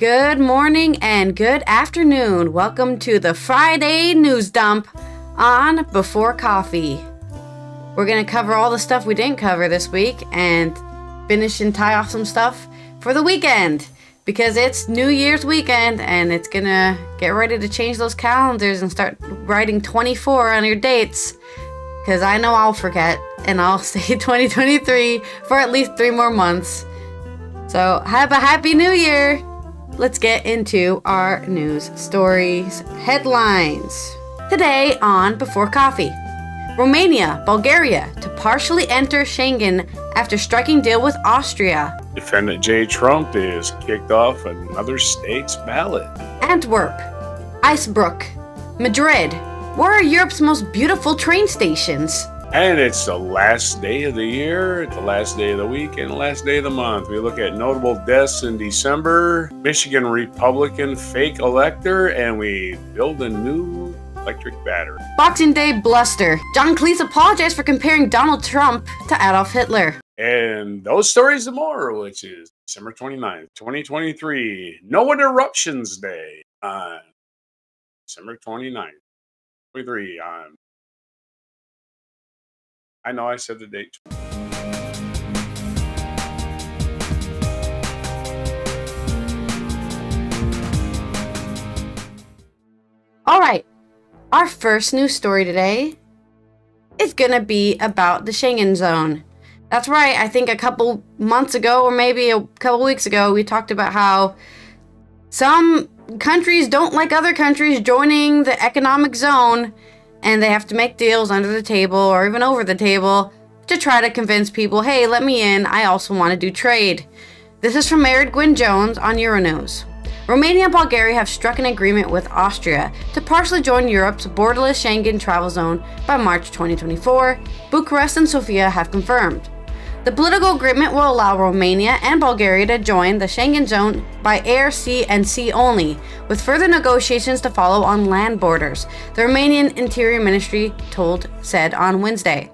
Good morning and good afternoon. Welcome to the Friday news dump on Before Coffee. We're going to cover all the stuff we didn't cover this week and finish and tie off some stuff for the weekend because it's New Year's weekend and it's going to get ready to change those calendars and start writing 24 on your dates because I know I'll forget and I'll say 2023 for at least 3 more months. So have a happy new year. Let's get into our news stories. Headlines. Today on Before Coffee. Romania, Bulgaria to partially enter Schengen after striking deal with Austria. Defendant J. Trump is kicked off another state's ballot. Antwerp, Icebrook, Madrid. Where are Europe's most beautiful train stations? And it's the last day of the year, the last day of the week, and the last day of the month. We look at notable deaths in December, Michigan Republican fake elector, and we build a new electric battery. Boxing Day bluster. John Cleese apologized for comparing Donald Trump to Adolf Hitler. And those stories and more, which is December 29th, 2023. No Interruptions Day on December 29th, 2023 on... I know I said the date. All right. Our first news story today is going to be about the Schengen zone. That's right. I think a couple months ago or maybe a couple weeks ago, we talked about how some countries don't like other countries joining the economic zone. And they have to make deals under the table or even over the table to try to convince people, hey, let me in. I also want to do trade. This is from Merit Gwyn Jones on Euronews. Romania and Bulgaria have struck an agreement with Austria to partially join Europe's borderless Schengen travel zone by March 2024, Bucharest and Sofia have confirmed. The political agreement will allow Romania and Bulgaria to join the Schengen zone by air, sea, and sea only, with further negotiations to follow on land borders, the Romanian Interior Ministry said on Wednesday.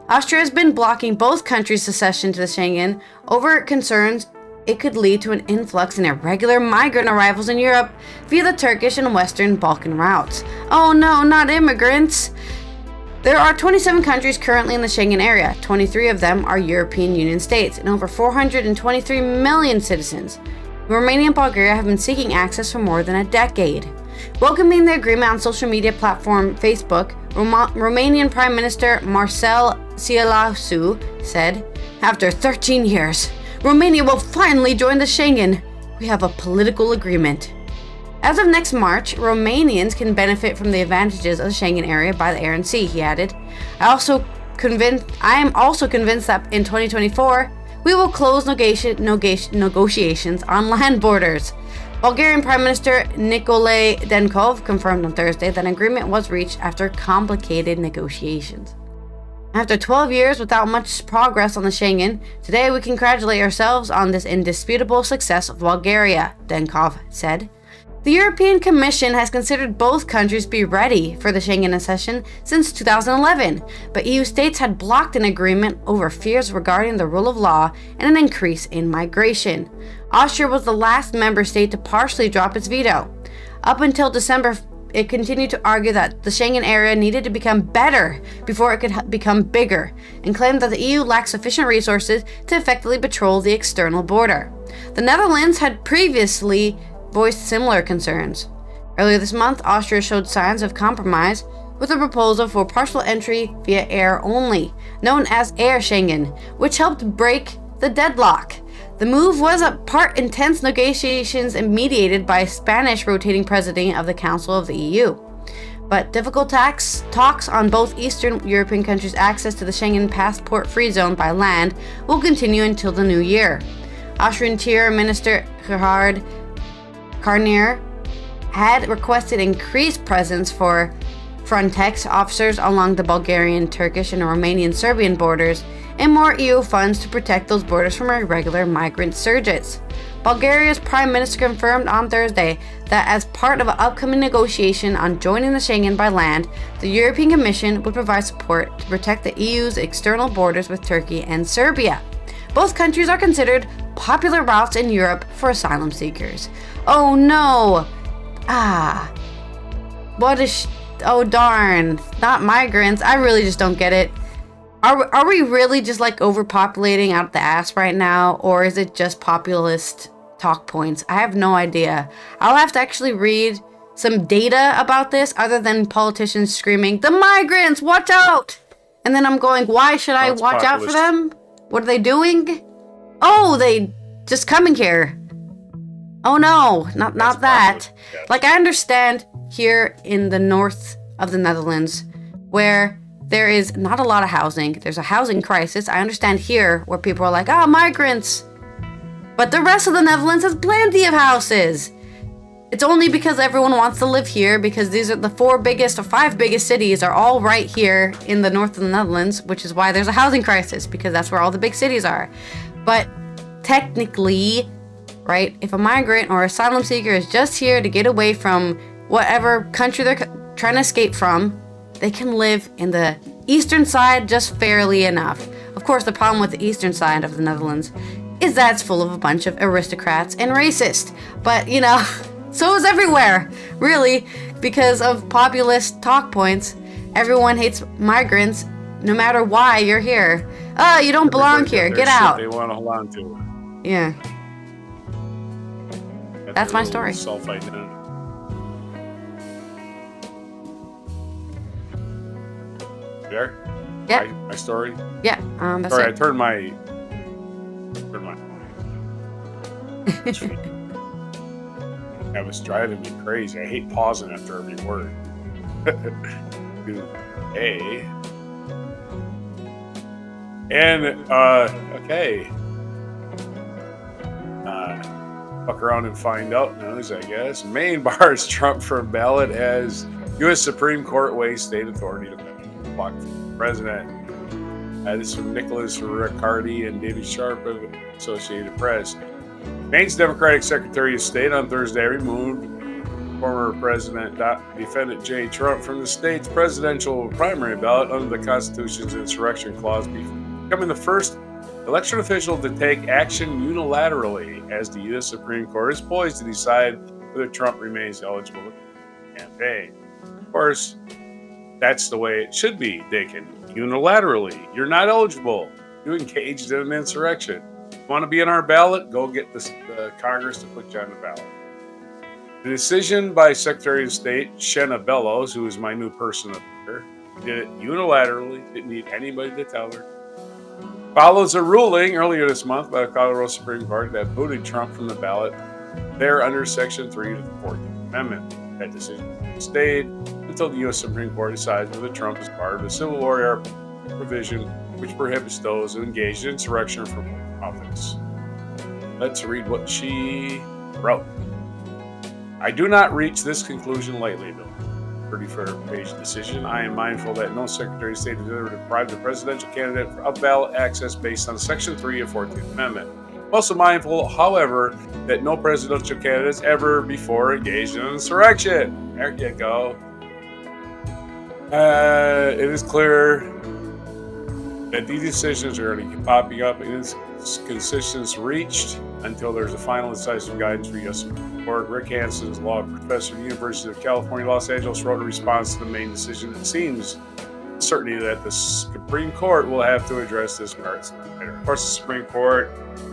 Austria has been blocking both countries' accession to the Schengen over concerns it could lead to an influx in irregular migrant arrivals in Europe via the Turkish and Western Balkan routes. Oh no, not immigrants! There are 27 countries currently in the Schengen area. 23 of them are European Union states and over 423 million citizens. Romania and Bulgaria have been seeking access for more than a decade. Welcoming the agreement on social media platform Facebook, Romanian Prime Minister Marcel Ciolasu said, "After 13 years, Romania will finally join the Schengen. We have a political agreement." As of next March, Romanians can benefit from the advantages of the Schengen area by the air and sea, he added. I am also convinced that in 2024, we will close negotiations on land borders. Bulgarian Prime Minister Nicolae Denkov confirmed on Thursday that an agreement was reached after complicated negotiations. After 12 years without much progress on the Schengen, today we congratulate ourselves on this indisputable success of Bulgaria, Denkov said. The European Commission has considered both countries be ready for the Schengen accession since 2011, but EU states had blocked an agreement over fears regarding the rule of law and an increase in migration. Austria was the last member state to partially drop its veto. Up until December, it continued to argue that the Schengen area needed to become better before it could become bigger, and claimed that the EU lacked sufficient resources to effectively patrol the external border. The Netherlands had previously voiced similar concerns. Earlier this month, Austria showed signs of compromise with a proposal for partial entry via air only, known as Air Schengen, which helped break the deadlock. The move was a part intense negotiations mediated by Spanish rotating president of the Council of the EU. But difficult talks on both Eastern European countries' access to the Schengen passport-free zone by land will continue until the new year. Austrian Interior Minister Gerhard Karner had requested increased presence for Frontex officers along the Bulgarian, Turkish, and Romanian-Serbian borders, and more EU funds to protect those borders from irregular migrant surges. Bulgaria's Prime Minister confirmed on Thursday that as part of an upcoming negotiation on joining the Schengen by land, the European Commission would provide support to protect the EU's external borders with Turkey and Serbia. Both countries are considered popular routes in Europe for asylum seekers. Oh no! Ah. What is... Oh darn. Not migrants. I really just don't get it. Are we really just like overpopulating out the ass right now? Or is it just populist talk points? I have no idea. I'll have to actually read some data about this other than politicians screaming, "The migrants, watch out!" And then I'm going, why should I watch out for them? What are they doing? Oh, they just coming here. Oh no, not that. Yes. Like, I understand here in the north of the Netherlands where there is not a lot of housing. There's a housing crisis. I understand here where people are like, oh, migrants. But the rest of the Netherlands has plenty of houses. It's only because everyone wants to live here, because these are the 4 biggest or 5 biggest cities are all right here in the north of the Netherlands, which is why there's a housing crisis, because that's where all the big cities are. But technically, right, if a migrant or asylum seeker is just here to get away from whatever country they're trying to escape from, they can live in the eastern side just fairly enough. Of course, the problem with the eastern side of the Netherlands is that it's full of a bunch of aristocrats and racist. But, you know, so is everywhere, really, because of populist talk points. Everyone hates migrants, no matter why you're here. Oh, you don't belong here. Get out. They want to hold on to. Yeah. That's my story. Self-identity. There? Yeah. My story? Yeah. That's Sorry, it. I turned my... That was driving me crazy. I hate pausing after every word. A. And, okay. Fuck around and find out news, I guess. Maine bars Trump from ballot as U.S. Supreme Court weighs state authority to block the president. This is from Nicholas Riccardi and David Sharp of Associated Press. Maine's Democratic Secretary of State on Thursday removed former President defendant J. Trump from the state's presidential primary ballot under the Constitution's insurrection clause, becoming the first election official to take action unilaterally as the U.S. Supreme Court is poised to decide whether Trump remains eligible to campaign. Of course, that's the way it should be, Dakin. Unilaterally. You're not eligible. You engaged in an insurrection. Want to be on our ballot? Go get the Congress to put you on the ballot. The decision by Secretary of State Shenna Bellows, who is my new person up here, did it unilaterally, didn't need anybody to tell her, follows a ruling earlier this month by the Colorado Supreme Court that booted Trump from the ballot there under Section 3 of the 14th Amendment. That decision stayed until the U.S. Supreme Court decides whether Trump is part of the Civil War era provision which prohibits those who engaged in insurrection from office. Let's read what she wrote. I do not reach this conclusion lightly, though. 34-page decision. I am mindful that no Secretary of State has ever deprived a presidential candidate of ballot access based on Section 3 of the 14th Amendment. I'm also mindful, however, that no presidential candidate has ever before engaged in an insurrection. There you go. It is clear that these decisions are going to keep popping up and consistency reached until there's a final decisive guidance for U.S. Supreme Court. Rick Hansen's law professor at the University of California, Los Angeles, wrote a response to the Maine decision. It seems certainly that the Supreme Court will have to address this merits later. Of course, the Supreme Court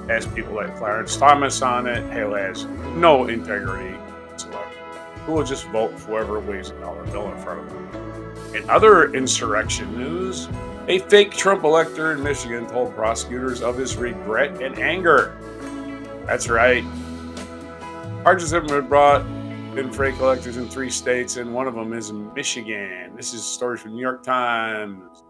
has people like Clarence Thomas on it, who has no integrity whatsoever, who will just vote for whoever weighs a dollar bill in front of them. In other insurrection news, a fake Trump elector in Michigan told prosecutors of his regret and anger. That's right. Charges have been brought in fake electors in 3 states, and one of them is Michigan. This is a story from the New York Times.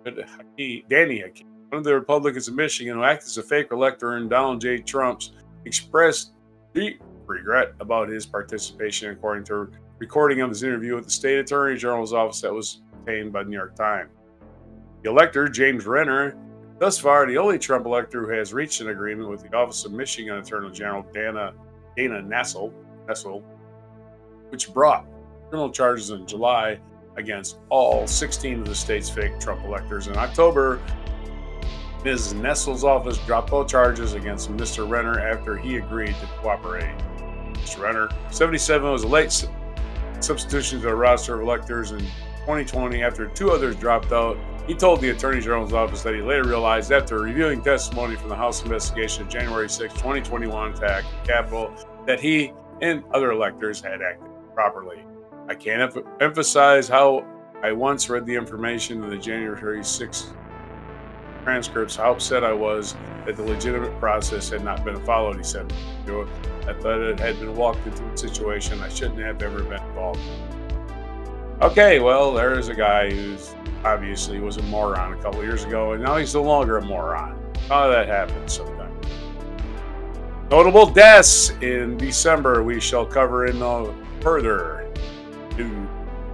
Danny Hakeem, one of the Republicans in Michigan who acted as a fake elector in Donald J. Trump's, expressed deep regret about his participation, according to a recording of his interview with the state attorney general's office that was obtained by the New York Times. The elector, James Renner, thus far the only Trump elector who has reached an agreement with the Office of Michigan Attorney General Dana Nessel, which brought criminal charges in July against all 16 of the state's fake Trump electors. In October, Ms. Nestle's office dropped all charges against Mr. Renner after he agreed to cooperate. Mr. Renner, 77, was a late substitution to the roster of electors in 2020 after 2 others dropped out. He told the Attorney General's office that he later realized after reviewing testimony from the House investigation of January 6, 2021 attack on the Capitol that he and other electors had acted properly. I can't emphasize how I once read the information in the January 6 transcripts, how upset I was that the legitimate process had not been followed, he said. I thought it had been walked into a situation I shouldn't have ever been involved in. Okay, well, there's a guy who's obviously was a moron a couple years ago, and now he's no longer a moron. How that happens sometimes. Notable deaths in December we shall cover in further new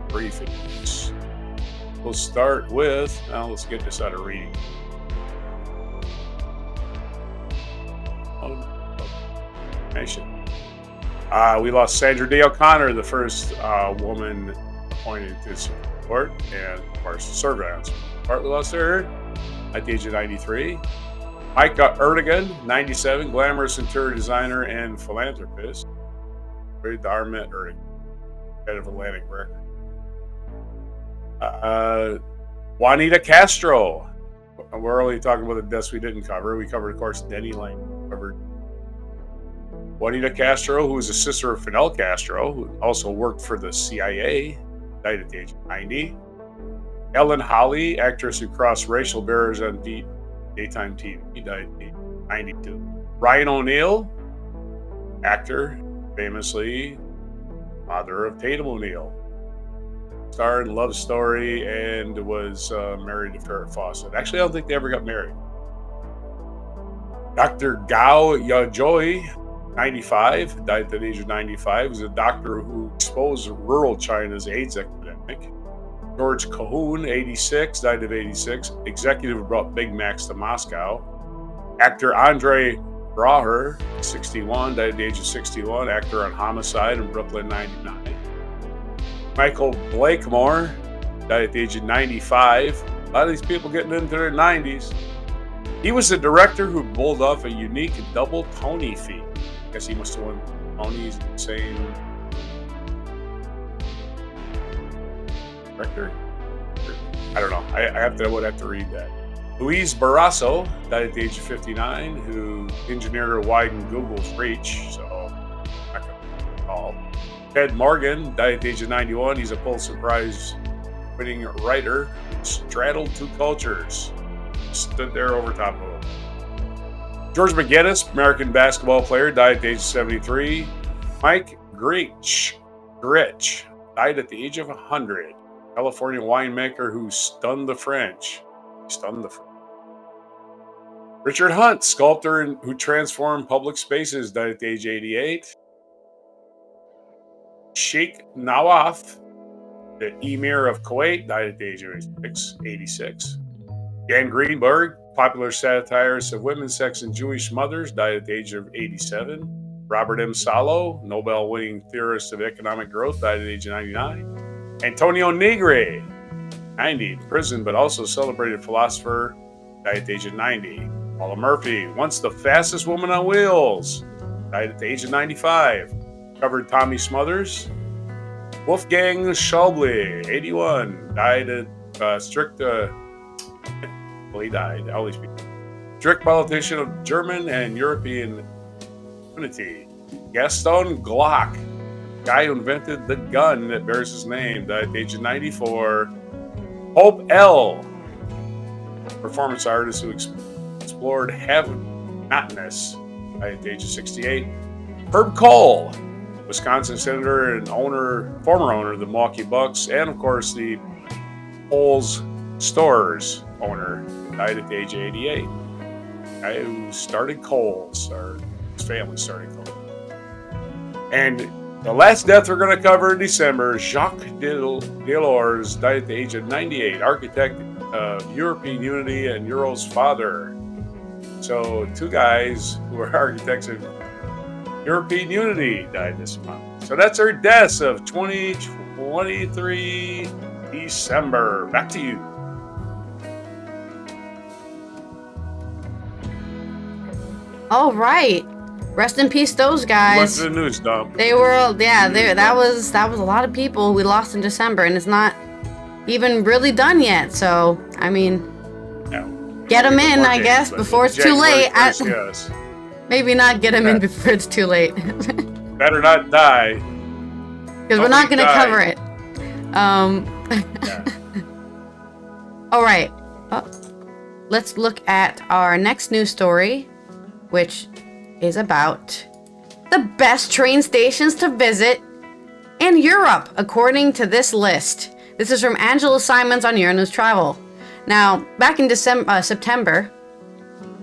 briefings. We'll start with, now let's get this out of reading. We lost Sandra Day O'Connor, the first woman appointed to the Supreme Court, and of course served on the Supreme Court. We lost her at the age of 93. Micah Erdogan, 97, glamorous interior designer and philanthropist. Married to Armette Erdogan, head of Atlantic Records. Juanita Castro. We're only talking about the deaths we didn't cover. We covered, of course, Denny Lane. We covered Juanita Castro, who was a sister of Fidel Castro, who also worked for the CIA, died at the age of 90. Ellen Holly, actress who crossed racial barriers on daytime TV, died at the age of 92. Ryan O'Neal, actor, famously father of Tatum O'Neal, starred in Love Story and was married to Farrah Fawcett. Actually, I don't think they ever got married. Dr. Gao Yajoy, 95, died at the age of 95. He was a doctor who exposed rural China's AIDS epidemic. George Cahoon, 86, died of 86. Executive who brought Big Macs to Moscow. Actor Andre Braugher, 61, died at the age of 61. Actor on Homicide in Brooklyn 99. Michael Blakemore, died at the age of 95. A lot of these people getting into their 90s. He was the director who pulled off a unique double Tony feat. I guess he must have won Tony's the same director. I don't know. I would have to read that. Luis Barrasso died at the age of 59, who engineered or widened Google's reach. So, not going to call. Ted Morgan died at the age of 91. He's a Pulitzer Prize winning writer who straddled 2 cultures. Stood there over top of them. George McGinnis, American basketball player, died at the age of 73. Mike Gritch died at the age of 100. California winemaker who stunned the French. Richard Hunt, sculptor who transformed public spaces, died at the age of 88. Sheikh Nawaf, the Emir of Kuwait, died at the age of 86. Dan Greenberg, popular satirist of women's sex and Jewish mothers, died at the age of 87. Robert M. Solow, Nobel-winning theorist of economic growth, died at the age of 99. Antonio Negri, 90, in prison, but also celebrated philosopher, died at the age of 90. Paula Murphy, once the fastest woman on wheels, died at the age of 95. Covered Tommy Smothers. Wolfgang Schäuble, 81, died at strict... Well, he died. All these people. Strict politician of German and European unity. Gaston Glock, guy who invented the gun that bears his name, died at the age of 94. Hope L, performance artist who explored have-notness, died at the age of 68. Herb Kohl, Wisconsin senator and former owner of the Milwaukee Bucks, and of course the Kohl's Stores owner, died at the age of 88. Guy who started Kohl's, or his family started Kohl's. And the last death we're going to cover in December, Jacques Delors, died at the age of 98, architect of European Unity and Euro's father. So 2 guys who are architects of European Unity died this month. So that's our deaths of 2023 December. Back to you. All right. Rest in peace, those guys. What's the news dump? They were, yeah, that was a lot of people we lost in December, and it's not even really done yet. So, I mean, get them in, I guess, before it's too late. Yes. Maybe not get them in before it's too late. Better not die. Because we're not going to cover it. All right. Let's look at our next news story, which is about the best train stations to visit in Europe, according to this list. This is from Angela Simons on Euronews Travel. Now, back in September,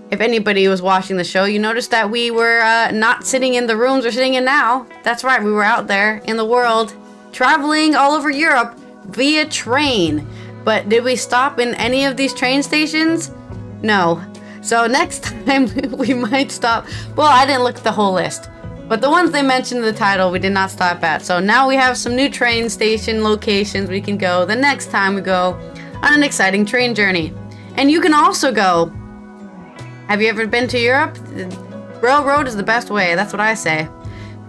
if anybody was watching the show, you noticed that we were not sitting in the rooms we're sitting in now. That's right, we were out there in the world, traveling all over Europe via train. But did we stop in any of these train stations? No. So next time we might stop. Well, I didn't look at the whole list, but the ones they mentioned in the title we did not stop at. So now we have some new train station locations we can go the next time we go on an exciting train journey. And you can also go. Have you ever been to Europe? Railroad is the best way, that's what I say.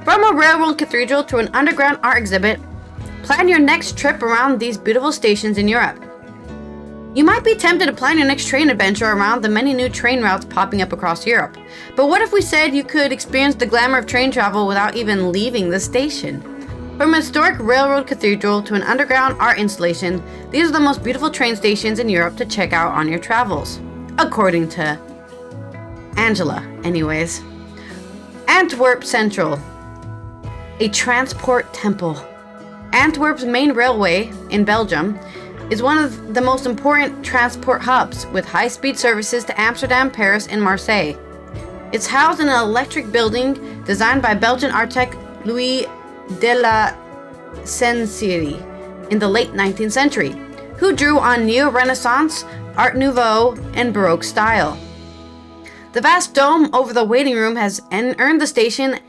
From a railroad cathedral to an underground art exhibit, plan your next trip around these beautiful stations in Europe. You might be tempted to plan your next train adventure around the many new train routes popping up across Europe. But what if we said you could experience the glamour of train travel without even leaving the station? From a historic railroad cathedral to an underground art installation, these are the most beautiful train stations in Europe to check out on your travels. According to Angela, anyways. Antwerp Central, a transport temple. Antwerp's main railway in Belgium is one of the most important transport hubs with high-speed services to Amsterdam, Paris, and Marseille. It's housed in an electric building designed by Belgian architect Louis de la Sensière in the late 19th century, who drew on Neo-Renaissance, Art Nouveau, and Baroque style. The vast dome over the waiting room has earned the station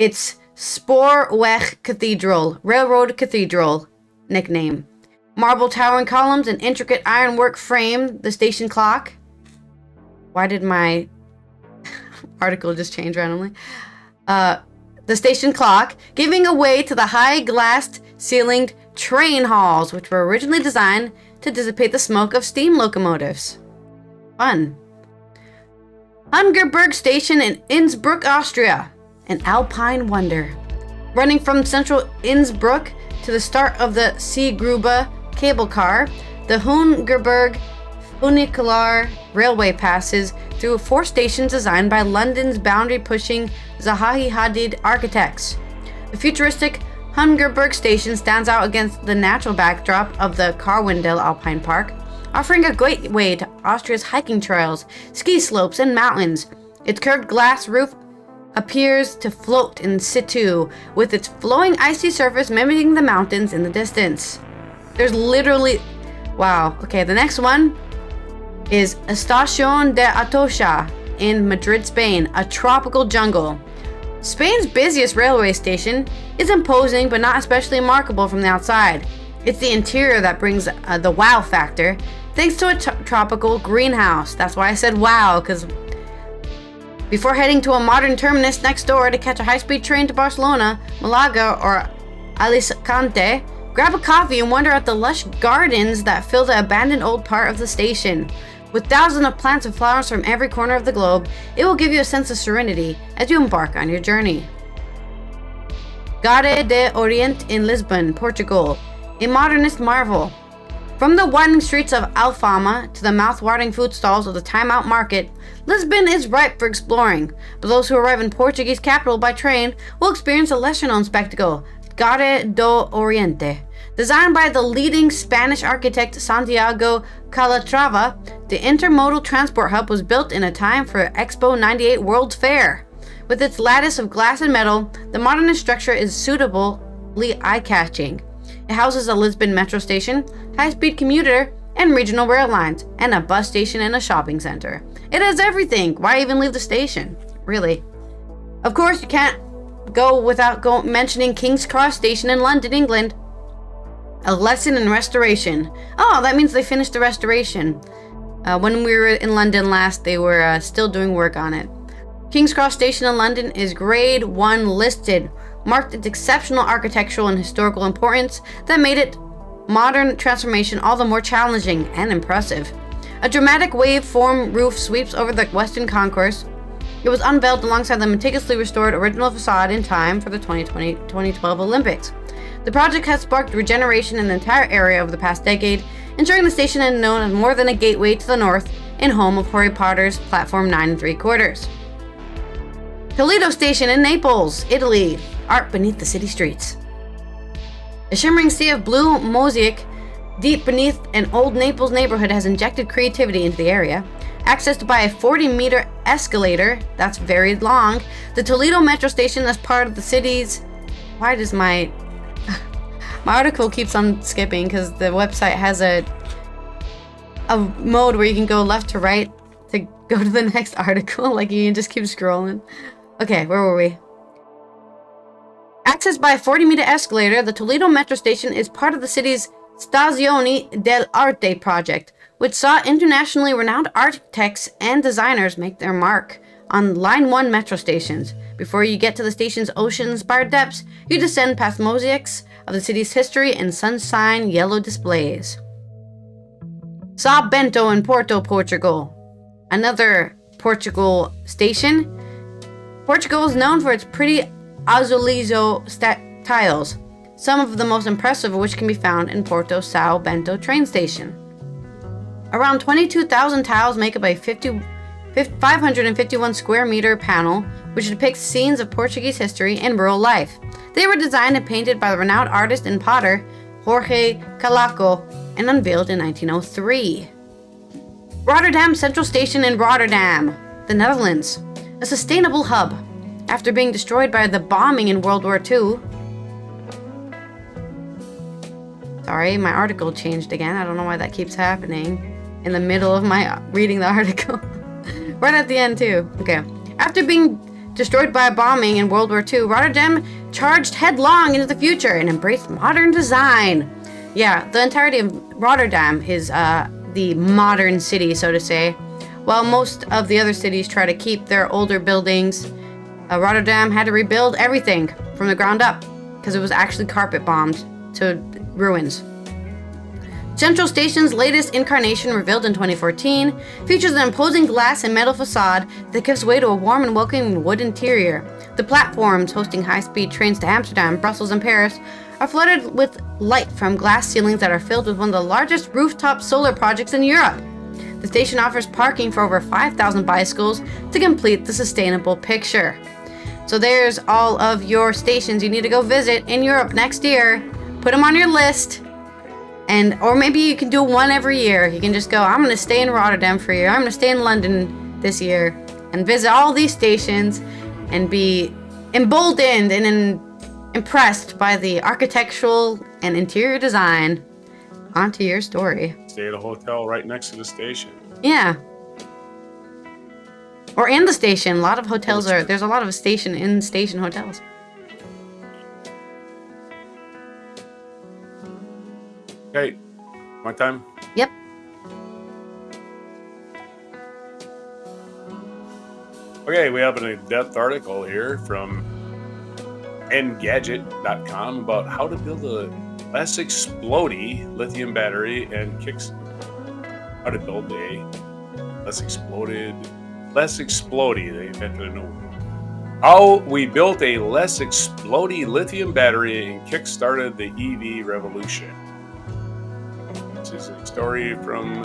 its Spoorweg Cathedral, Railroad Cathedral, nickname. Marble towering columns and intricate ironwork frame the station clock. Why did my article just change randomly? The station clock, giving away to the high glassed ceilinged train halls, which were originally designed to dissipate the smoke of steam locomotives. Fun. Hungerberg Station in Innsbruck, Austria, an alpine wonder. Running from central Innsbruck to the start of the Seegrube cable car, the Hungerberg Funicular Railway passes through 4 stations designed by London's boundary-pushing Zaha Hadid architects. The futuristic Hungerberg Station stands out against the natural backdrop of the Karwendel Alpine Park, offering a gateway to Austria's hiking trails, ski slopes, and mountains. Its curved glass roof appears to float in situ, with its flowing icy surface mimicking the mountains in the distance. There's literally... Wow. Okay, the next one is Estación de Atocha in Madrid, Spain, a tropical jungle. Spain's busiest railway station is imposing but not especially remarkable from the outside. It's the interior that brings the wow factor, thanks to a tropical greenhouse. That's why I said wow, because before heading to a modern terminus next door to catch a high-speed train to Barcelona, Malaga, or Alicante, grab a coffee and wander at the lush gardens that fill the abandoned old part of the station. With thousands of plants and flowers from every corner of the globe, it will give you a sense of serenity as you embark on your journey. Gare de Oriente in Lisbon, Portugal, a modernist marvel. From the winding streets of Alfama to the mouth-watering food stalls of the Time Out Market, Lisbon is ripe for exploring, but those who arrive in Portuguese capital by train will experience a lesser-known spectacle, Gare do Oriente. Designed by the leading Spanish architect Santiago Calatrava, the intermodal transport hub was built in a time for Expo 98 World's Fair. With its lattice of glass and metal, the modernist structure is suitably eye-catching. It houses a Lisbon metro station, high-speed commuter, and regional rail lines, and a bus station and a shopping center. It has everything. Why even leave the station? Really. Of course, you can't go without mentioning King's Cross Station in London, England. A lesson in restoration. Oh, that means they finished the restoration. When we were in London last, they were still doing work on it. King's Cross Station in London is Grade 1 listed, marked its exceptional architectural and historical importance that made its modern transformation all the more challenging and impressive. A dramatic wave-form roof sweeps over the western concourse. It was unveiled alongside the meticulously restored original facade in time for the 2012 Olympics. The project has sparked regeneration in the entire area over the past decade, ensuring the station is known as more than a gateway to the north and home of Harry Potter's Platform 9 3/4. Toledo Station in Naples, Italy. Art beneath the city streets. A shimmering sea of blue mosaic deep beneath an old Naples neighborhood has injected creativity into the area. Accessed by a 40-meter escalator that's very long, the Toledo Metro Station is part of the city's... Why does my article keeps on skipping? Because the website has a mode where you can go left to right to go to the next article. Like, you can just keep scrolling. Okay, where were we? Accessed by a 40-meter escalator, the Toledo Metro Station is part of the city's Stazioni dell'Arte project, which saw internationally renowned architects and designers make their mark on Line 1 metro stations. Before you get to the station's ocean-inspired depths, you descend past mosaics of the city's history and sunshine yellow displays. São Bento in Porto, Portugal. Another Portugal station. Portugal is known for its pretty azulejo tiles, some of the most impressive of which can be found in Porto São Bento train station. Around 22,000 tiles make up a 551 square meter panel, which depicts scenes of Portuguese history and rural life. They were designed and painted by the renowned artist and potter Jorge Calaco and unveiled in 1903. Rotterdam Central Station in Rotterdam, the Netherlands. A sustainable hub. After being destroyed by the bombing in World War II. Sorry, my article changed again. I don't know why that keeps happening in the middle of my reading the article. Right at the end too. Okay. After being destroyed by a bombing in World War II, Rotterdam charged headlong into the future and embraced modern design. Yeah, the entirety of Rotterdam is the modern city, so to say. While most of the other cities try to keep their older buildings, Rotterdam had to rebuild everything from the ground up because it was actually carpet bombed to ruins. Central Station's latest incarnation, revealed in 2014, features an imposing glass and metal facade that gives way to a warm and welcoming wood interior. The platforms hosting high-speed trains to Amsterdam, Brussels, and Paris are flooded with light from glass ceilings that are filled with one of the largest rooftop solar projects in Europe. The station offers parking for over 5,000 bicycles to complete the sustainable picture. So there's all of your stations you need to go visit in Europe next year. Put them on your list. Or maybe you can do one every year. You can just go, I'm going to stay in Rotterdam for a year. I'm going to stay in London this year and visit all these stations and be emboldened and impressed by the architectural and interior design. Onto your story. Stay at a hotel right next to the station. Yeah. Or in the station. A lot of hotels there's a lot of station hotels. Okay, my time? Yep. Okay, we have an in-depth article here from Engadget.com about how to build a less explodey lithium battery and how to build a less explodey, they invented a new one. How we built a less explodey lithium battery and kickstarted the EV revolution. This is a story from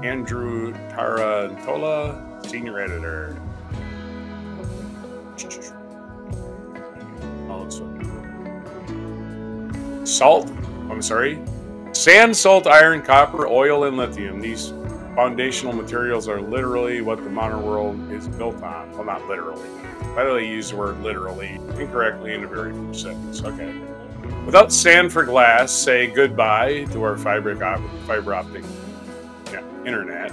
Andrew Tarantola, senior editor. Sand, salt, iron, copper, oil, and lithium. These foundational materials are literally what the modern world is built on. Well, not literally. Why do they use the word literally incorrectly in the very first sentence? Okay. Without sand for glass, say goodbye to our fiber optic internet.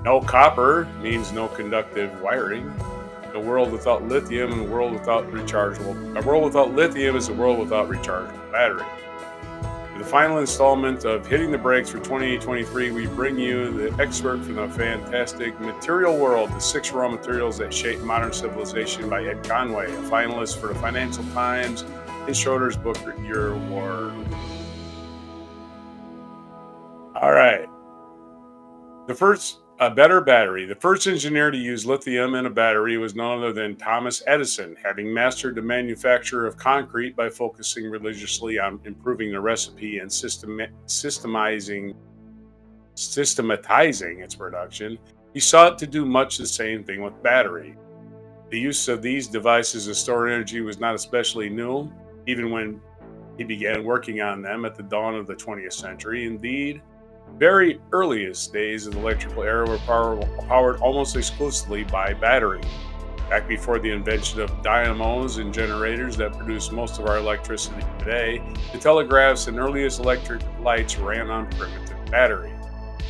No copper means no conductive wiring. A world without lithium and a world without lithium is a world without rechargeable battery. In the final installment of Hitting the Brakes for 2023, we bring you the expert from the fantastic material world, the 6 raw materials that shape modern civilization by Ed Conway, a finalist for the Financial Times and Schroeder's Book Year Award. All right. A better battery. The first engineer to use lithium in a battery was none other than Thomas Edison, having mastered the manufacture of concrete by focusing religiously on improving the recipe and systematizing its production. He sought to do much the same thing with battery. The use of these devices to store energy was not especially new, even when he began working on them at the dawn of the 20th century. Indeed, very earliest days of the electrical era were powered almost exclusively by battery. Back before the invention of dynamos and generators that produce most of our electricity today, the telegraphs and earliest electric lights ran on primitive battery.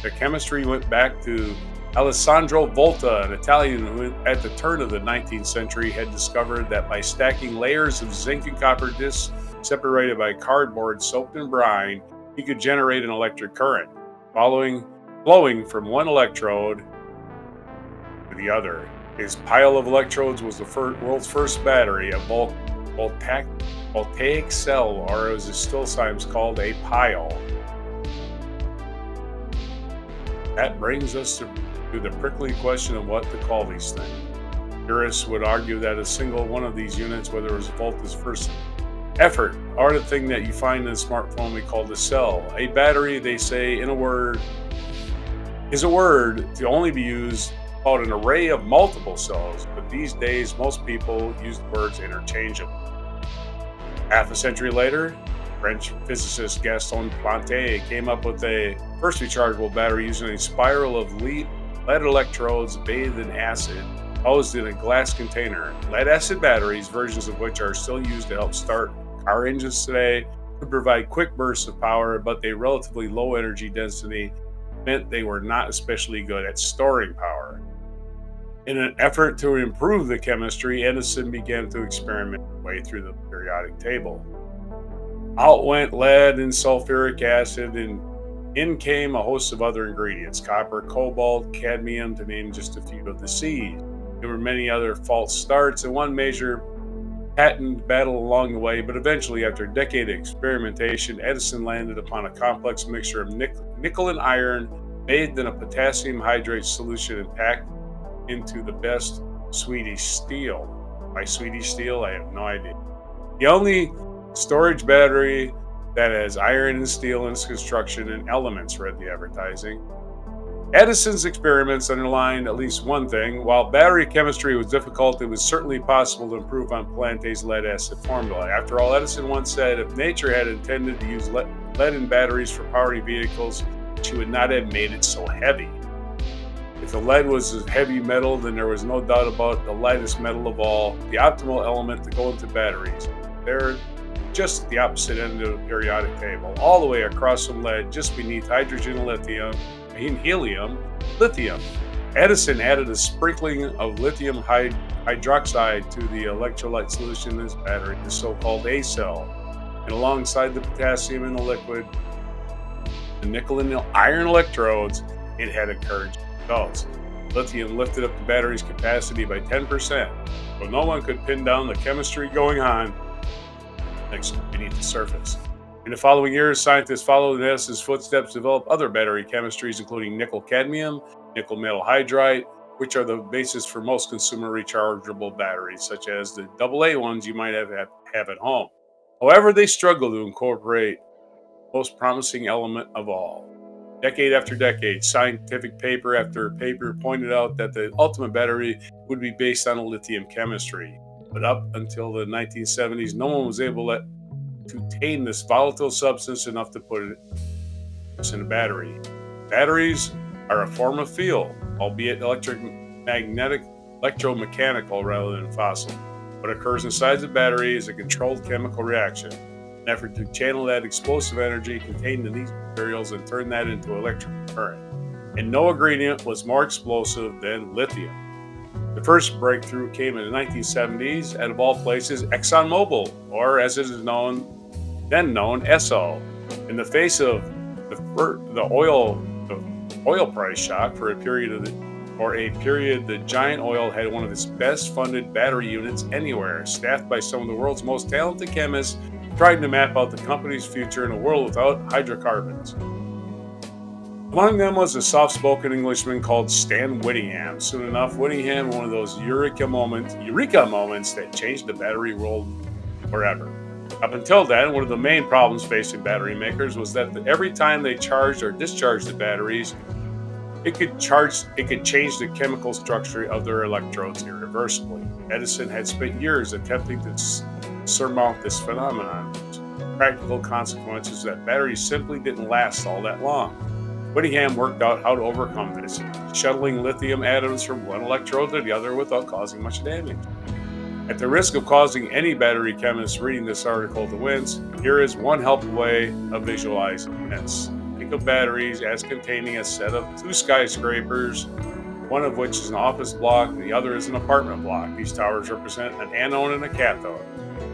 The chemistry went back to Alessandro Volta, an Italian who at the turn of the 19th century had discovered that by stacking layers of zinc and copper discs separated by cardboard soaked in brine, he could generate an electric current, flowing from one electrode to the other. His pile of electrodes was the world's first battery, a voltaic cell, or as it's still sometimes called, a pile. That brings us to the prickly question of what to call these things. Purists would argue that a single one of these units, whether it was Volta's first effort, or the thing that you find in a smartphone we call the cell. A battery, they say, is a word to only be used about an array of multiple cells, but these days most people use the words interchangeably. Half a century later, French physicist Gaston Planté came up with a first rechargeable battery using a spiral of lead electrodes bathed in acid, housed in a glass container. Lead-acid batteries, versions of which are still used to help start car engines today, could provide quick bursts of power, but their relatively low energy density meant they were not especially good at storing power. In an effort to improve the chemistry, Edison began to experiment his way through the periodic table. Out went lead and sulfuric acid, and in came a host of other ingredients: copper, cobalt, cadmium, to name just a few of the C's. There were many other false starts and one major patent battle along the way, but eventually, after a decade of experimentation, Edison landed upon a complex mixture of nickel and iron bathed in a potassium hydrate solution and packed into the best Swedish steel. By Swedish steel, I have no idea. The only storage battery that has iron and steel in its construction and elements, read the advertising. Edison's experiments underlined at least one thing: while battery chemistry was difficult, it was certainly possible to improve on Planté's lead-acid formula. After all, Edison once said, if nature had intended to use lead in batteries for powering vehicles, she would not have made it so heavy. If the lead was a heavy metal, then there was no doubt about the lightest metal of all, the optimal element to go into batteries. They're just the opposite end of the periodic table, all the way across from lead, just beneath hydrogen and helium, lithium. Edison added a sprinkling of lithium hydroxide to the electrolyte solution in his battery, the so-called A cell. And alongside the potassium in the liquid, the nickel and the iron electrodes, it had encouraged results. Lithium lifted up the battery's capacity by 10%, but no one could pin down the chemistry going on beneath the surface. In the following years, scientists followed in Edison's footsteps, developed other battery chemistries, including nickel-cadmium, nickel metal hydride, which are the basis for most consumer rechargeable batteries, such as the AA ones you might have at home. However, they struggled to incorporate the most promising element of all. Decade after decade, scientific paper after paper pointed out that the ultimate battery would be based on a lithium chemistry. But up until the 1970s, no one was able to tame this volatile substance enough to put it in a battery. Batteries are a form of field, albeit electromechanical rather than fossil. What occurs inside the battery is a controlled chemical reaction, an effort to channel that explosive energy contained in these materials and turn that into electric current. And no ingredient was more explosive than lithium. The first breakthrough came in the 1970s at, of all places, ExxonMobil, or as it is then known, Esso. In the face of the oil price shock for a period, the Giant Oil had one of its best funded battery units anywhere, staffed by some of the world's most talented chemists trying to map out the company's future in a world without hydrocarbons. Among them was a soft-spoken Englishman called Stan Whittingham. Soon enough, Whittingham, one of those eureka moments that changed the battery world forever. Up until then, one of the main problems facing battery makers was that every time they charged or discharged the batteries, it could change the chemical structure of their electrodes irreversibly. Edison had spent years attempting to surmount this phenomenon. Practical consequences that batteries simply didn't last all that long. Whittingham worked out how to overcome this, shuttling lithium atoms from one electrode to the other without causing much damage. At the risk of causing any battery chemist reading this article to wince, here is one helpful way of visualizing this. Think of batteries as containing a set of two skyscrapers, one of which is an office block and the other is an apartment block. These towers represent an anode and a cathode,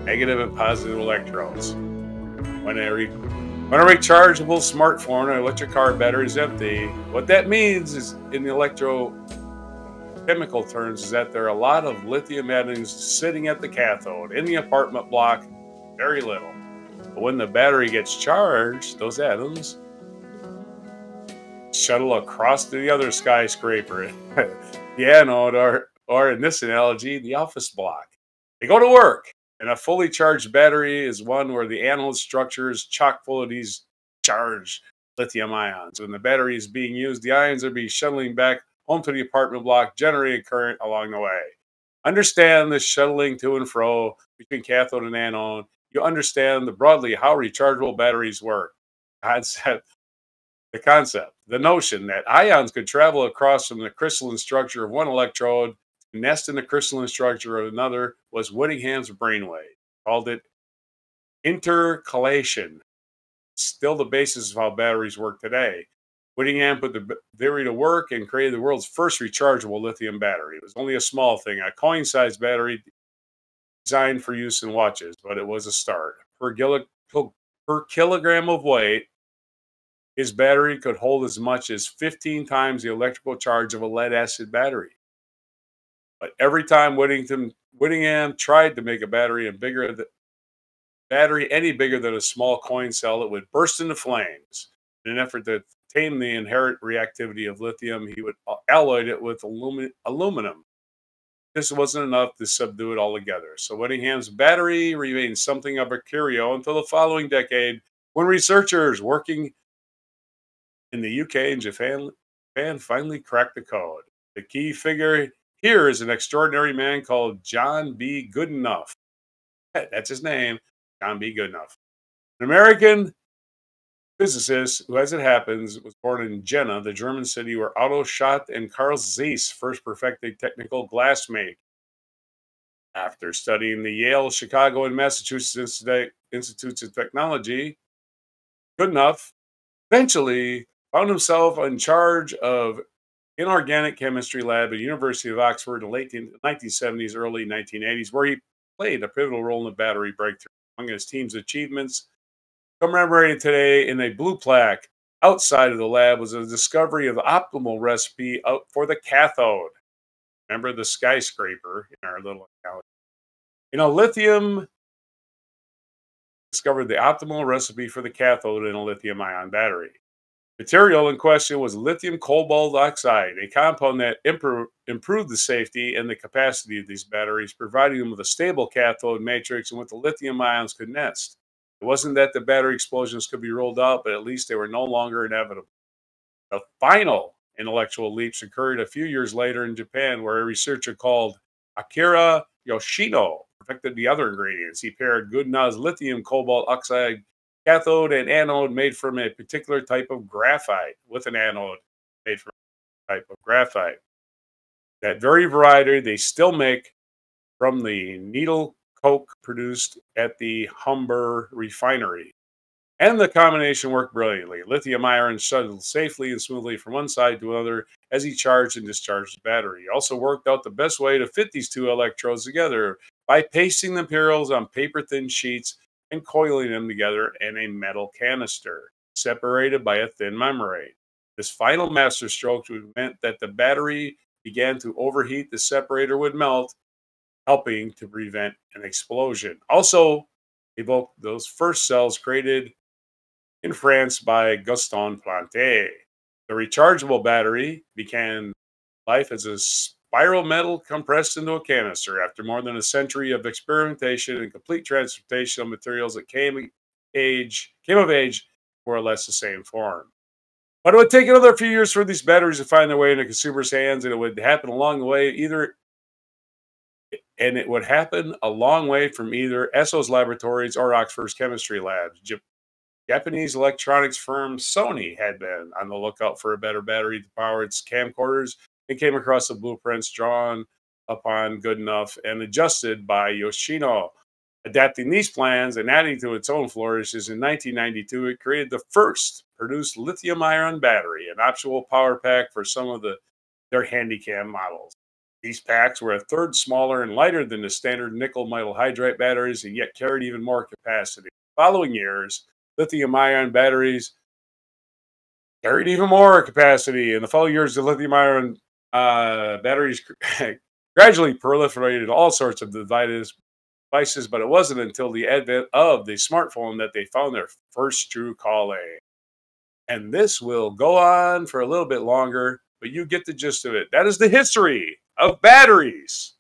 negative and positive electrodes. When a rechargeable smartphone or electric car battery is empty, what that means is, in the electrochemical terms, is that there are a lot of lithium atoms sitting at the cathode. In the apartment block, very little. But when the battery gets charged, those atoms shuttle across to the other skyscraper, the anode, or in this analogy, the office block. They go to work. And a fully charged battery is one where the anode structure is chock full of these charged lithium ions. When the battery is being used, the ions are being shuttling back home to the apartment block, generating current along the way. Understand this shuttling to and fro between cathode and anode. You understand broadly how rechargeable batteries work. The notion that ions could travel across from the crystalline structure of one electrode nest in the crystalline structure of another was Whittingham's brainwave. Called it intercalation. Still the basis of how batteries work today. Whittingham put the theory to work and created the world's first rechargeable lithium battery. It was only a small thing, a coin-sized battery designed for use in watches, but it was a start. Per kilogram of weight, his battery could hold as much as 15 times the electrical charge of a lead-acid battery. But every time Whittingham tried to make a battery any bigger than a small coin cell, it would burst into flames. In an effort to tame the inherent reactivity of lithium, he would alloy it with aluminum. This wasn't enough to subdue it altogether. So Whittingham's battery remained something of a curio until the following decade, when researchers working in the UK and Japan finally cracked the code. The key figure here is an extraordinary man called John B. Goodenough. That's his name, John B. Goodenough. An American physicist who, as it happens, was born in Jena, the German city where Otto Schott and Carl Zeiss first perfected technical glass making. After studying the Yale, Chicago, and Massachusetts Institutes of Technology, Goodenough eventually found himself in charge of inorganic chemistry lab at the University of Oxford in the late 1970s, early 1980s, where he played a pivotal role in the battery breakthrough. Among his team's achievements, commemorated today in a blue plaque outside of the lab, was a discovery of the optimal recipe for the cathode. Remember the skyscraper in our little account? Lithium discovered the optimal recipe for the cathode in a lithium-ion battery. Material in question was lithium cobalt oxide, a compound that improved the safety and the capacity of these batteries, providing them with a stable cathode matrix in which the lithium ions could nest. It wasn't that the battery explosions could be ruled out, but at least they were no longer inevitable. The final intellectual leaps occurred a few years later in Japan, where a researcher called Akira Yoshino perfected the other ingredients. He paired Goodenough's lithium cobalt oxide cathode and anode made from a particular type of graphite with an anode made from a type of graphite. That very variety they still make from the needle coke produced at the Humber refinery. And the combination worked brilliantly. Lithium iron shuttled safely and smoothly from one side to another as he charged and discharged the battery. He also worked out the best way to fit these two electrodes together by pasting the materials on paper-thin sheets and coiling them together in a metal canister, separated by a thin membrane. This final masterstroke meant that the battery began to overheat, the separator would melt, helping to prevent an explosion. Also, evoked those first cells created in France by Gaston Planté. The rechargeable battery began life as a spiral metal compressed into a canister. After more than a century of experimentation and complete transportation of materials that came of age, more or less the same form. But it would take another few years for these batteries to find their way into consumers' hands, and it would happen along the way it would happen a long way from either Esso's laboratories or Oxford's chemistry labs. Japanese electronics firm Sony had been on the lookout for a better battery to power its camcorders and came across the blueprints drawn upon good enough and adjusted by Yoshino. Adapting these plans and adding to its own flourishes in 1992, it created the first produced lithium-ion battery, an optional power pack for some of their Handycam models. These packs were a third smaller and lighter than the standard nickel metal hydride batteries and yet carried even more capacity. Following years, lithium-ion batteries carried even more capacity. In the following years, the lithium-ion batteries gradually proliferated all sorts of devices, but it wasn't until the advent of the smartphone that they found their first true calling. And this will go on for a little bit longer, but you get the gist of it. That is the history of batteries.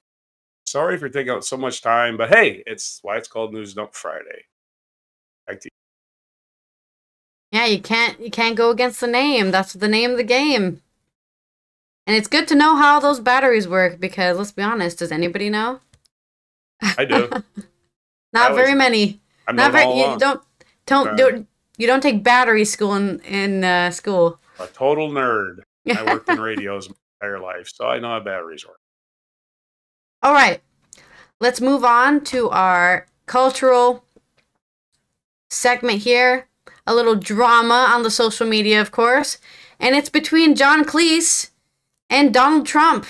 Sorry for taking out so much time, but hey, it's why it's called News Dump Friday. Back to you. Yeah, you can't go against the name. That's the name of the game. And it's good to know how those batteries work because let's be honest, does anybody know? I do. Not very many. Not very. You don't take battery school in school. A total nerd. I worked in radios my entire life, so I know how batteries work. All right, let's move on to our cultural segment here. A little drama on the social media, of course, and it's between John Cleese and Donald Trump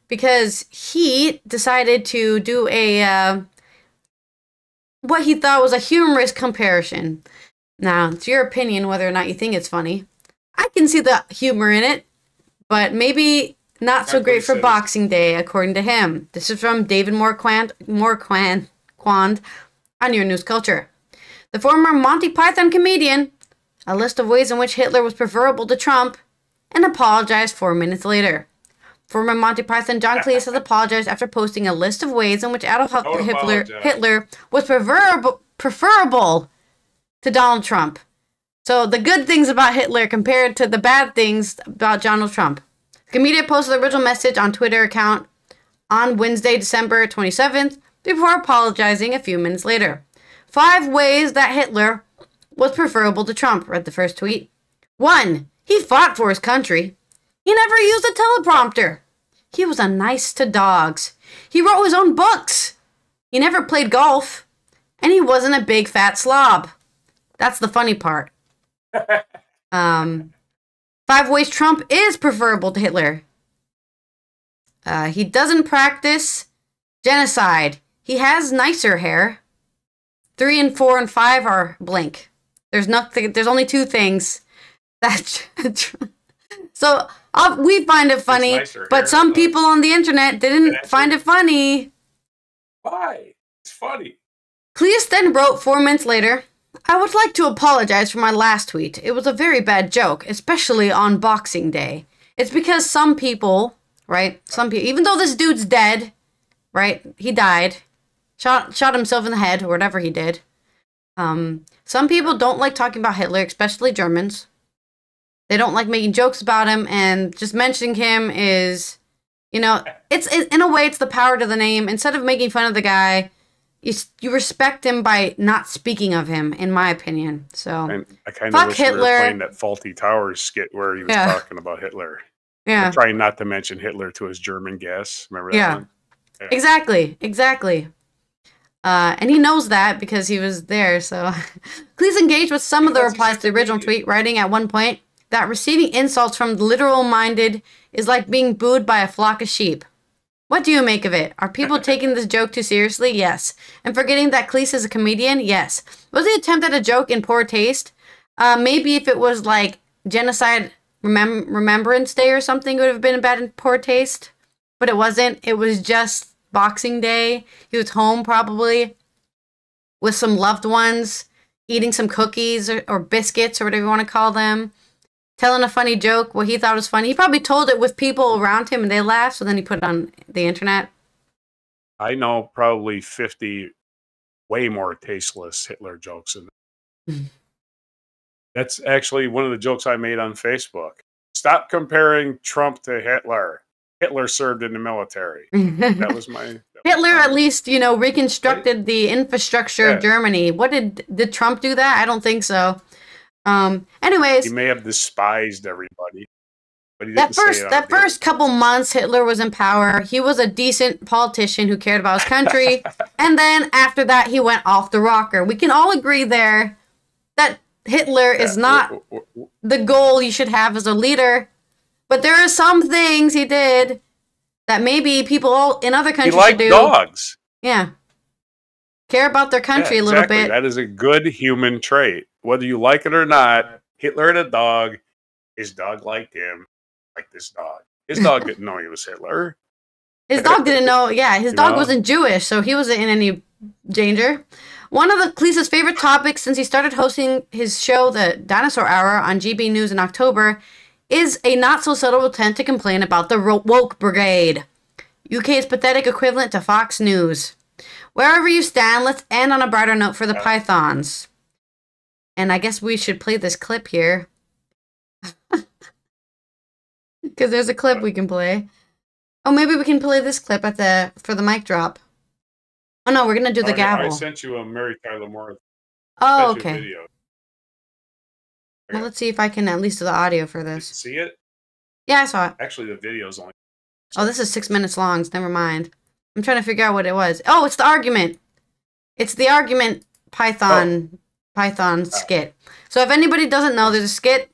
because he decided to do a what he thought was a humorous comparison. Now, it's your opinion whether or not you think it's funny. I can see the humor in it, but maybe not so great for Boxing Day, according to him. This is from David Morquand on Your News Culture. The former Monty Python comedian, a list of ways in which Hitler was preferable to Trump, and apologized 4 minutes later. Former Monty Python John Cleese has apologized after posting a list of ways in which Adolf Hitler was preferable to Donald Trump. So the good things about Hitler compared to the bad things about Donald Trump. The comedian posted the original message on Twitter account on Wednesday, December 27th, before apologizing a few minutes later. 5 ways that Hitler was preferable to Trump, read the first tweet. 1. He fought for his country. He never used a teleprompter. He was nice to dogs. He wrote his own books. He never played golf. And he wasn't a big fat slob. That's the funny part. 5 ways Trump is preferable to Hitler. He doesn't practice genocide. He has nicer hair. 3 and 4 and 5 are blank. There's only 2 things that. So we find it funny, but some people on the internet didn't find it funny. Why? It's funny. Cleese then wrote 4 minutes later, I would like to apologize for my last tweet. It was a very bad joke, especially on Boxing Day. It's because some people, right? Some people, even though this dude's dead, right? He died. Shot himself in the head, or whatever he did. Some people don't like talking about Hitler, especially Germans. They don't like making jokes about him, and just mentioning him is, in a way, it's the power to the name. Instead of making fun of the guy, you respect him by not speaking of him, in my opinion. So, I kind of wish we were playing that Faulty Towers skit where he was talking about Hitler. Yeah. Trying not to mention Hitler to his German guests. Remember that one? Yeah. Exactly. And he knows that because he was there, so. Please engage with some of the replies to the original tweet, writing at one point that receiving insults from the literal-minded is like being booed by a flock of sheep. What do you make of it? Are people taking this joke too seriously? Yes. And forgetting that Cleese is a comedian? Yes. Was the attempt at a joke in poor taste? Maybe if it was like Genocide Remembrance Day or something, it would have been bad in poor taste. But it wasn't. It was just Boxing Day. He was home probably with some loved ones, eating some cookies or biscuits or whatever you want to call them, telling a funny joke, what he thought was funny. He probably told it with people around him and they laughed, so then he put it on the internet. I know probably 50 way more tasteless Hitler jokes than that. That's actually one of the jokes I made on Facebook. Stop comparing Trump to Hitler. Hitler served in the military. That was my... Hitler at least, you know, reconstructed the infrastructure of Germany. What did Trump do that? I don't think so. Anyways, he may have despised everybody, but he that didn't first couple months Hitler was in power. He was a decent politician who cared about his country, and then after that he went off the rocker. We can all agree there that Hitler is not the goal you should have as a leader, but there are some things he did that maybe people in other countries should do. He liked dogs. Yeah. Care about their country a little bit. That is a good human trait. Whether you like it or not, Hitler had a dog. His dog liked him. Like this dog. His dog didn't know he was Hitler. His dog didn't know. Yeah, his dog wasn't Jewish, so he wasn't in any danger. One of the Cleese's favorite topics since he started hosting his show, The Dinosaur Hour, on GB News in October, is a not-so-subtle attempt to complain about the woke brigade, UK's pathetic equivalent to Fox News. Wherever you stand, let's end on a brighter note for the Pythons. And I guess we should play this clip here. Because there's a clip we can play. Oh, maybe we can play this clip for the mic drop. Oh, no, we're going to do the gavel. I sent you a Mary Tyler Moore. Oh, okay. Video. Well, let's see if I can at least do the audio for this. Did you see it? Yeah, I saw it. Actually, the video's only... Oh, this is 6 minutes long, so never mind. I'm trying to figure out what it was. Oh, it's the argument. It's the argument Python skit. So if anybody doesn't know, there's a skit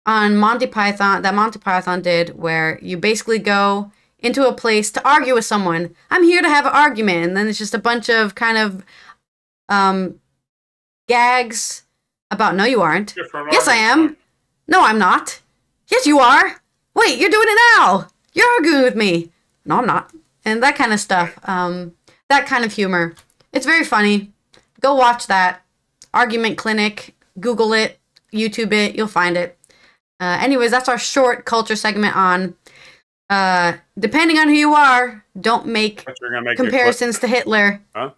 on Monty Python that Monty Python did where you basically go into a place to argue with someone. I'm here to have an argument, and then it's just a bunch of kind of gags about no, you aren't. Yes, I am. No, I'm not. Yes, you are. Wait, you're doing it now. You're arguing with me. No, I'm not. And that kind of stuff. That kind of humor. It's very funny. Go watch that. Argument Clinic. Google it. YouTube it. You'll find it. Anyways, that's our short culture segment on depending on who you are, don't make comparisons to Hitler. Huh?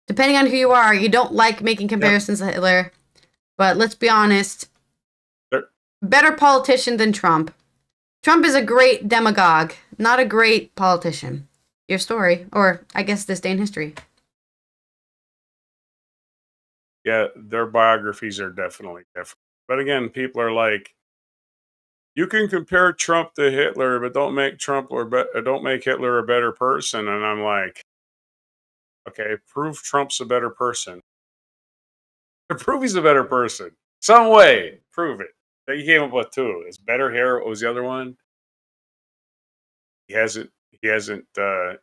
Depending on who you are, you don't like making comparisons to Hitler. But let's be honest. Better politician than Trump. Trump is a great demagogue, not a great politician. Your story, or I guess this day in history. Yeah, their biographies are definitely different. But again, people are like, you can compare Trump to Hitler, but don't make don't make Hitler a better person. And I'm like, okay, prove Trump's a better person. Prove he's a better person. Some way, prove it. That you came up with two. His better hair. What was the other one? He hasn't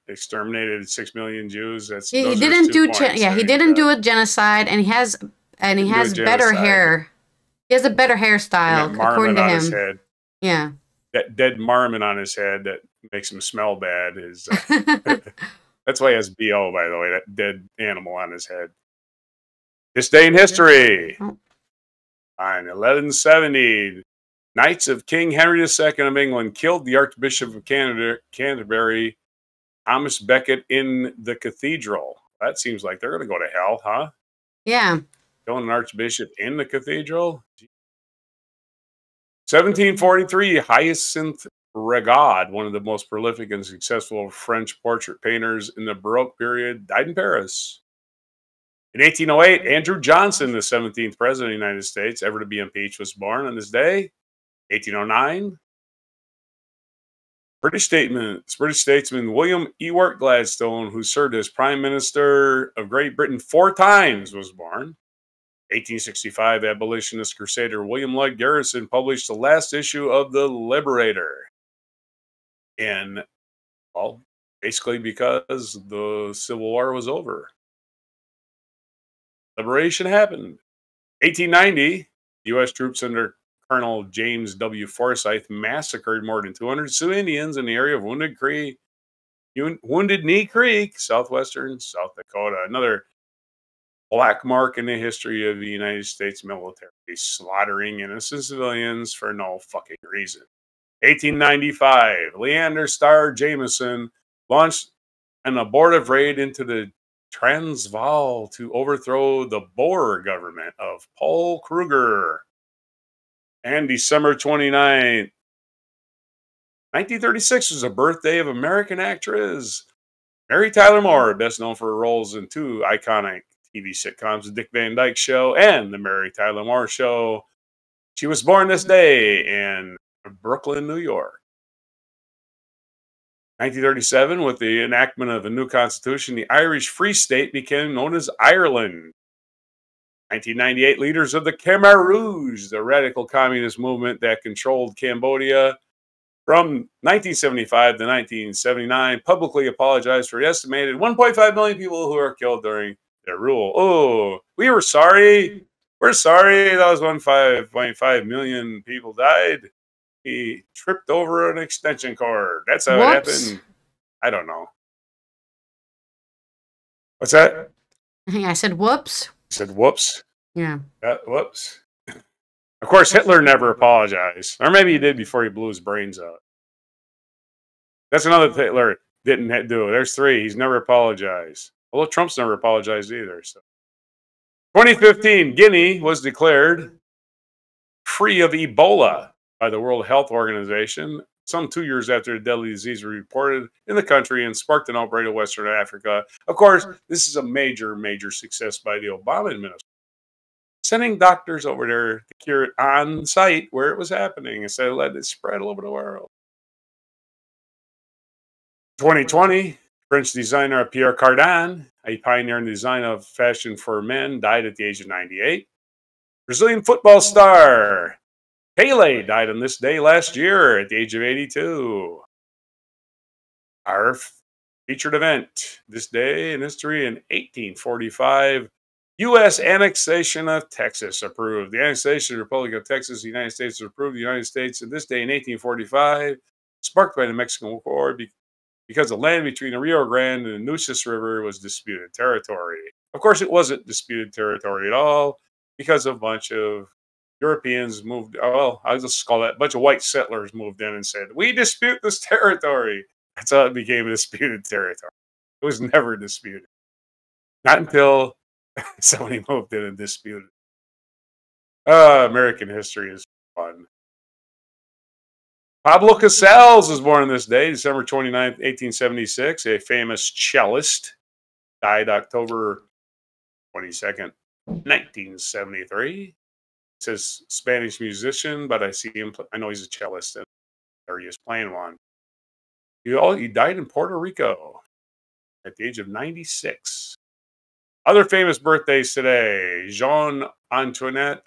exterminated 6 million Jews. He didn't do he didn't do a genocide, and he has better hair. He has a better hairstyle according to him. His head. Yeah. That dead marmot on his head that makes him smell bad is that's why he has BO, by the way, that dead animal on his head. This day in history. Oh. On 1170, Knights of King Henry II of England killed the Archbishop of Canterbury, Thomas Becket, in the cathedral. That seems like they're going to go to hell, huh? Yeah. Killing an archbishop in the cathedral? 1743, Hyacinthe Regard, one of the most prolific and successful French portrait painters in the Baroque period, died in Paris. In 1808, Andrew Johnson, the 17th president of the United States, ever to be impeached, was born on this day. 1809, British statesman William Ewart Gladstone, who served as Prime Minister of Great Britain 4 times, was born. 1865, abolitionist crusader William Lloyd Garrison published the last issue of The Liberator. In Well, basically because the Civil War was over. Liberation happened. 1890, U.S. troops under Colonel James W. Forsyth massacred more than 200 Sioux Indians in the area of Wounded Knee Creek, southwestern South Dakota. Another black mark in the history of the United States military, slaughtering innocent civilians for no fucking reason. 1895, Leander Starr Jameson launched an abortive raid into the Transvaal to overthrow the Boer government of Paul Kruger. And December 29th, 1936 was the birthday of American actress Mary Tyler Moore, best known for her roles in two iconic TV sitcoms, The Dick Van Dyke Show and The Mary Tyler Moore Show. She was born this day in Brooklyn, New York. 1937, with the enactment of the new constitution, the Irish Free State became known as Ireland. 1998, leaders of the Khmer Rouge, the radical communist movement that controlled Cambodia from 1975 to 1979, publicly apologized for the estimated 1.5 million people who were killed during their rule. Oh, we were sorry. We're sorry. That was 1.5 million people died. He tripped over an extension cord. That's how it happened. I don't know. What's that? I said whoops. You said whoops? Yeah. Whoops. Of course, Hitler never apologized. Or maybe he did before he blew his brains out. That's another thing Hitler didn't do. There's three. He's never apologized. Although Trump's never apologized either. So, 2015, Guinea was declared free of Ebola by the World Health Organization, some 2 years after the deadly disease was reported in the country and sparked an outbreak of Western Africa. Of course, this is a major, major success by the Obama administration, sending doctors over there to cure it on site where it was happening instead of letting it spread all over the world. 2020, French designer Pierre Cardin, a pioneer in the design of fashion for men, died at the age of 98. Brazilian football star Pele died on this day last year at the age of 82. Our featured event this day in history in 1845, U.S. annexation of Texas approved. The annexation of the Republic of Texas, the United States approved the United States in this day in 1845, sparked by the Mexican War because the land between the Rio Grande and the Nueces River was disputed territory. Of course, it wasn't disputed territory at all because a bunch of Europeans moved, well, I'll just call it a bunch of white settlers moved in and said, we dispute this territory. That's how it became a disputed territory. It was never disputed. Not until somebody moved in and disputed. American history is fun. Pablo Casals was born this day, December 29th, 1876, a famous cellist. Died October 22nd, 1973. It says Spanish musician, but I see him. I know he's a cellist, and there he is playing one. He died in Puerto Rico at the age of 96. Other famous birthdays today: Jean Antoinette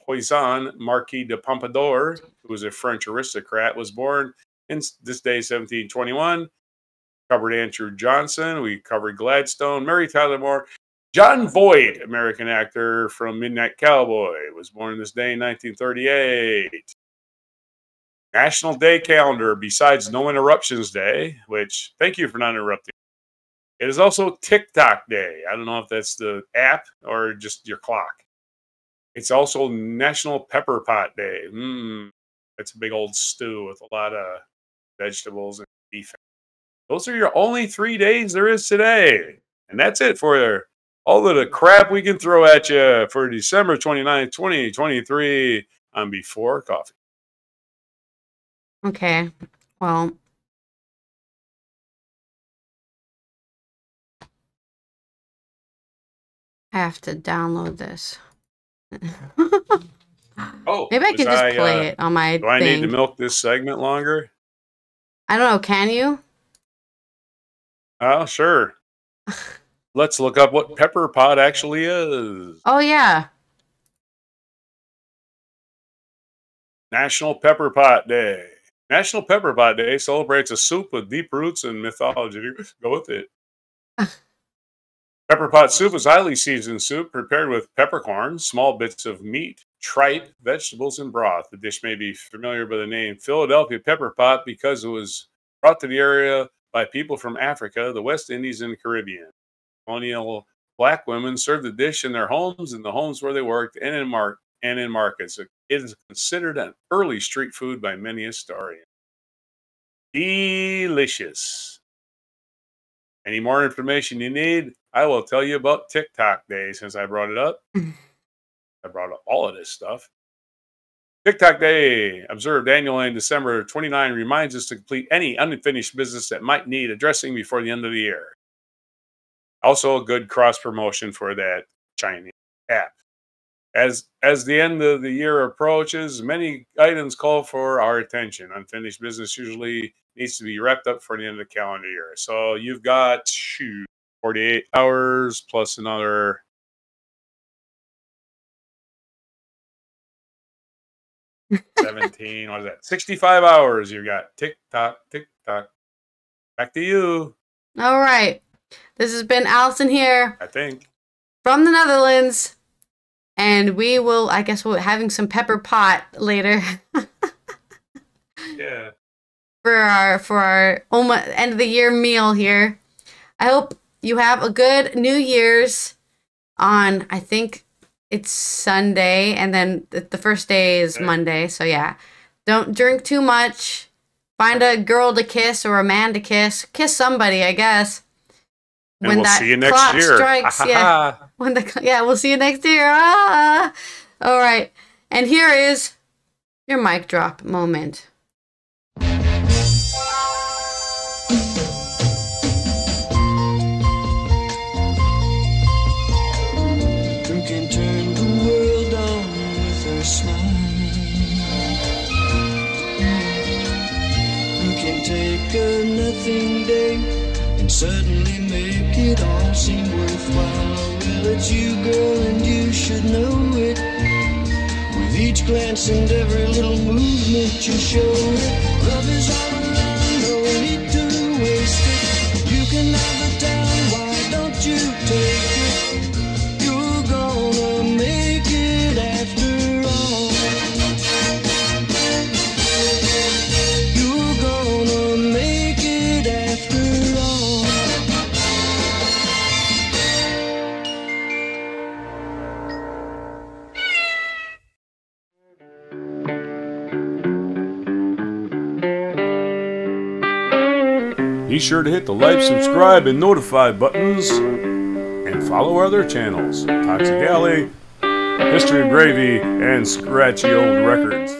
Poisson, Marquis de Pompadour, who was a French aristocrat, was born in this day, 1721. Covered Andrew Johnson. We covered Gladstone. Mary Tyler Moore. John Voight, American actor from Midnight Cowboy, was born this day in 1938. National Day calendar, besides No Interruptions Day, which, thank you for not interrupting. It is also TikTok Day. I don't know if that's the app or just your clock. It's also National Pepper Pot Day. That's a big old stew with a lot of vegetables and beef. Those are your only 3 days there is today. And that's it for all of the crap we can throw at you for December 29th, 2023 on Before Coffee. Okay. Well, I have to download this. Oh, maybe I can just play it on my Do I need to milk this segment longer? I don't know. Can you? Oh, sure. Let's look up what pepper pot actually is. Oh, yeah. National Pepper Pot Day. National Pepper Pot Day celebrates a soup with deep roots and mythology. Go with it. Pepper pot soup is highly seasoned soup prepared with peppercorns, small bits of meat, tripe, vegetables, and broth. The dish may be familiar by the name Philadelphia pepper pot because it was brought to the area by people from Africa, the West Indies, and the Caribbean. Colonial black women served the dish in their homes, in the homes where they worked, and in markets. It is considered an early street food by many historians. Delicious. Any more information you need, I will tell you about TikTok Day since I brought it up. I brought up all of this stuff. TikTok Day, observed annually in December 29, reminds us to complete any unfinished business that might need addressing before the end of the year. Also, a good cross promotion for that Chinese app. As the end of the year approaches, many items call for our attention. Unfinished business usually needs to be wrapped up for the end of the calendar year. So you've got 48 hours plus another 17. What is that? 65 hours. You've got tick tock, tick tock. Back to you. All right. This has been Allison here. I think. From the Netherlands. And we will, I guess we're having some pepper pot later. Yeah. For our almost end of the year meal here. I hope you have a good New Year's on, I think it's Sunday, and then the first day is Monday. So yeah, don't drink too much. Find a girl to kiss or a man to kiss. Kiss somebody, I guess. And when we'll see you next year. Strikes, yeah. We'll see you next year. Ah. All right. And here is your mic drop moment. You can turn the world on with a smile. You can take a nothing day and suddenly make it all seem worthwhile. Well, it's you, girl, and you should know it. With each glance and every little movement you show it. Love is all around, no need to waste it. You can have the town, why don't you take it? You're gonna make it after all. You're gonna make it after all. Be sure to hit the like, subscribe, and notify buttons, and follow our other channels, Toxic Alley, History of Gravy, and Scratchy Old Records.